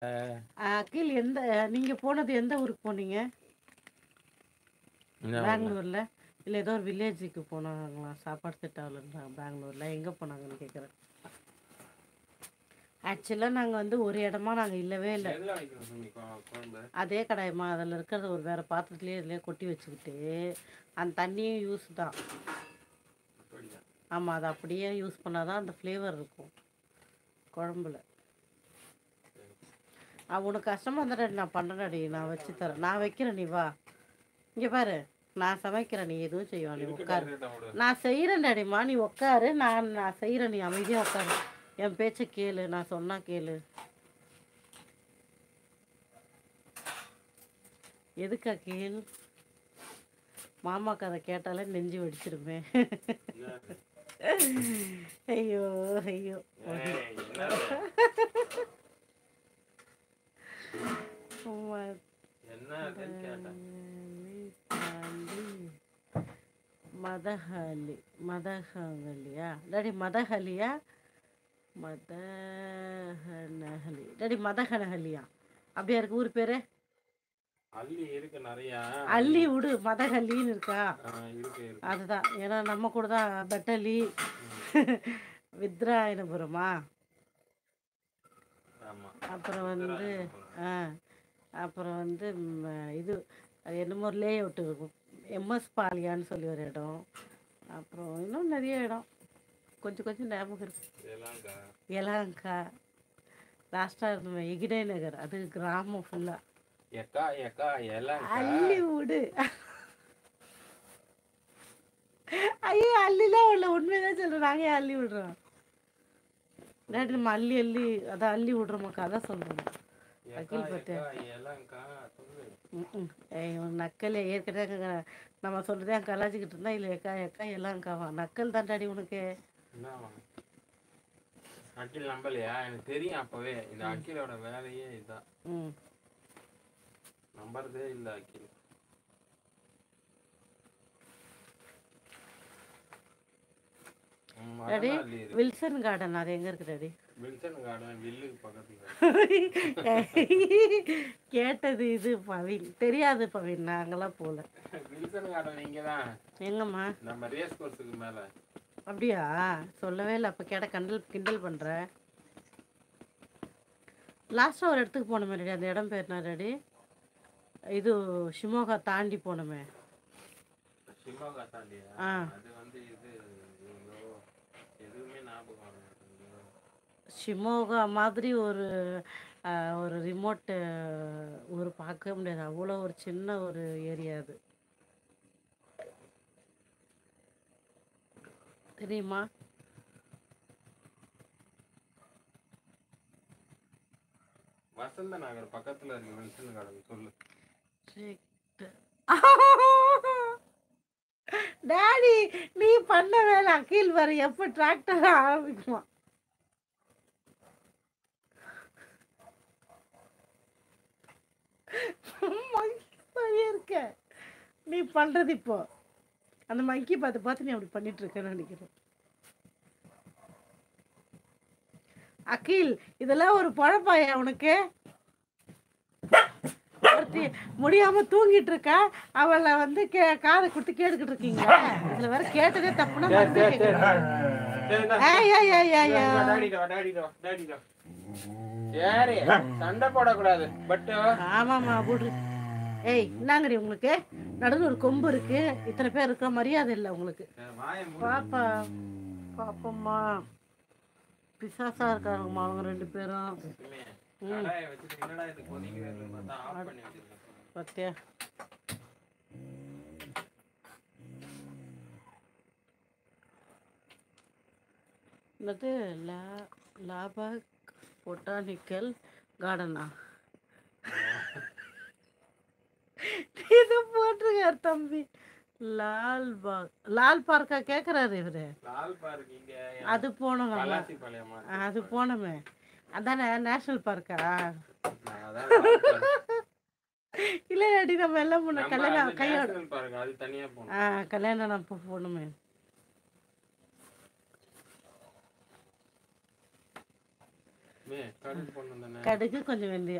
அகில் நீங்க போனது எந்த ஊருக்கு போனீங்க? பெங்களூர்ல இல்ல ஏதோ ஒரு வில்லேஜுக்கு போனாங்களா? சாப்பாடு செட் ஆகலன்றாங்க பெங்களூர்ல. எங்க போனாங்கன்னு கேட்குறேன். ஆக்சுவலாக நாங்கள் வந்து ஒரு இடமா நாங்கள் இல்லவே இல்லை. அதே கடாயமா அதில் இருக்கிறத ஒரு வேறு பாத்திரத்துலேயே இதுலேயே கொட்டி வச்சுக்கிட்டு அந்த தண்ணியும் யூஸ் தான். ஆமாம், அதை அப்படியே யூஸ் பண்ணால் தான் அந்த ஃப்ளேவர் இருக்கும் குழம்புல. உனக்கு கஷ்டமாக இருந்தாடி நான் பண்ணுறேன்டி, நான் வச்சு தரேன், நான் வைக்கிறேன், நீ வா இங்கே பாரு, நான் சமைக்கிறேன், நீ எதுவும் செய்வான், நீ உட்காரு. நான் செய்கிறேன் டாடிம்மா, நீ உட்காரு, நான் செய்கிறேன், நீ அமைதியாக உட்காரு, என் பேச்சை கேளு, நான் சொன்னா கேளு. எதுக்கா கேள்? மாமா கதை கேட்டாலே நெஞ்சு வெடிச்சிருமே. ஐயோ ஐயோ. மதஹலி மதஹலியா டாடி? மதஹலியா மதஹனஹலி டாடி? மதஹனஹலியா அப்படியா இருக்கு ஊர் பேரு? அள்ளி இருக்கு நிறைய. அள்ளி விடு, மதஹல்லின்னு இருக்கா? அதுதான். ஏன்னா நம்ம கூட தான் பெட்டலி வித்ராயணபுரமா. அப்புறம் வந்து அப்புறம் வந்து இது அது என்னமோ லே அவுட்டு எம்எஸ் பாலியான்னு சொல்லி ஒரு இடம். அப்புறம் இன்னும் நிறைய இடம் கொஞ்சம் கொஞ்சம் ஞாபகம் இருக்கு. எலாங்கா லாஸ்ட்டாக இருந்தோம். எகிடை நகர், அது கிராமம் ஃபுல்லாக. அள்ளி விடு. ஐயோ அள்ளிலாம் இல்லை, உண்மைதான் சொல்கிறேன். நாங்கள் ஏன் அள்ளி விடுறோம் டாடி? நம்ம அள்ளி அள்ளி அதான் அள்ளி விடுறோமாக்கா, அதான் சொல்கிறோம். அகில் பட்டு நக்கல் ஏற்கனவே நம்ம சொல்கிறதே அங்கே கலாச்சிக்கிட்டு இருந்தா. இல்லை எக்கா எக்கா எல்லாங்காவா நக்கல் தான் டாடி உனக்கு. அகில் நம்பலையா? எனக்கு தெரியும் அப்பவே. இந்த அகிலோட வேலையே இதுதான். நம்புறதே இல்லை அகில். டாடி வில்சன் கார்டன் அது எங்க இருக்கு டாடி? வில்சன் கார்டன் வில்லுக்கு பக்கத்துல. கேட்டது இது பவின், தெரியாது பவின், நாங்களாம் போல. வில்சன் கார்டன் இங்கதான். எங்கம்மா? நம்ம ரேஸ் கோர்ஸுக்கு மேல. அப்படியா? சொல்லவே இல்லை. அப்போ கேட்ட கிண்டல் பண்ற. லாஸ்ட்டாக ஒரு இடத்துக்கு போனோமே டாடி, அந்த இடம் பேர் என்ன டாடி? இது ஷிமோகா தாண்டி போனோமே. ஷிமோகா தாண்டியா? அது வந்து இது எதுவுமே ஞாபகம் வர மாட்டேங்குது. ஷிமோகா மாதிரி ஒரு ஒரு ரிமோட்டு ஒரு பார்க்கவே முடியாது, அவ்வளோ ஒரு சின்ன ஒரு ஏரியா அது, தெரியுமா? வசந்த நகர் பக்கத்துல இருக்கு வில்சன் கார்டன். சொல்லு டாடி, நீ பண்ண வேலை அகில் வர எப்ப டிராக்டர் ஆரம்பிக்குமா? இருக்க நீ பண்றது இப்போ அந்த மங்கி பார்த்து பார்த்து நீ அப்படி பண்ணிட்டு இருக்கன்னு நினைக்கிறேன். அகில், இதெல்லாம் ஒரு பழப்பாயா உனக்கு? முடியாம தூங்கிட்டு இருக்கா, அவளை வந்து காதை கொடுத்து கேட்டுக்கிட்டு இருக்கீங்க. இதுல வேற கேட்டதே தப்புனா சண்டை போடக்கூடாது. பட் ஆமாமா விடு. ஏய் என்னங்கடி உங்களுக்கு நடுவில் ஒரு கொம்பு இருக்கு, இத்தனை பேர் இருக்கிற மரியாதை இல்லை உங்களுக்கு. பாப்பா பாப்பம்மா பிசாசா இருக்காங்கம்மா அவங்க ரெண்டு பேரும். பத்தியா என்னது லாபாக் பொட்டானிக்கல் கார்டனா? இது போட்டிருக்காரு தம்பி. லால் பார்க்கா கேக்குறாரு இவரு. அது போனோம், அது போனோமே, அதானே நேஷனல் பார்க்கா? இல்ல டாடி, நம்ம எல்லாம் முன்ன கல்யாணம் கையோட கல்யாணம் நம்ம போகணுமே. கடுகு போடணும் தானே? கடுகு கொஞ்சம் வெந்தயம்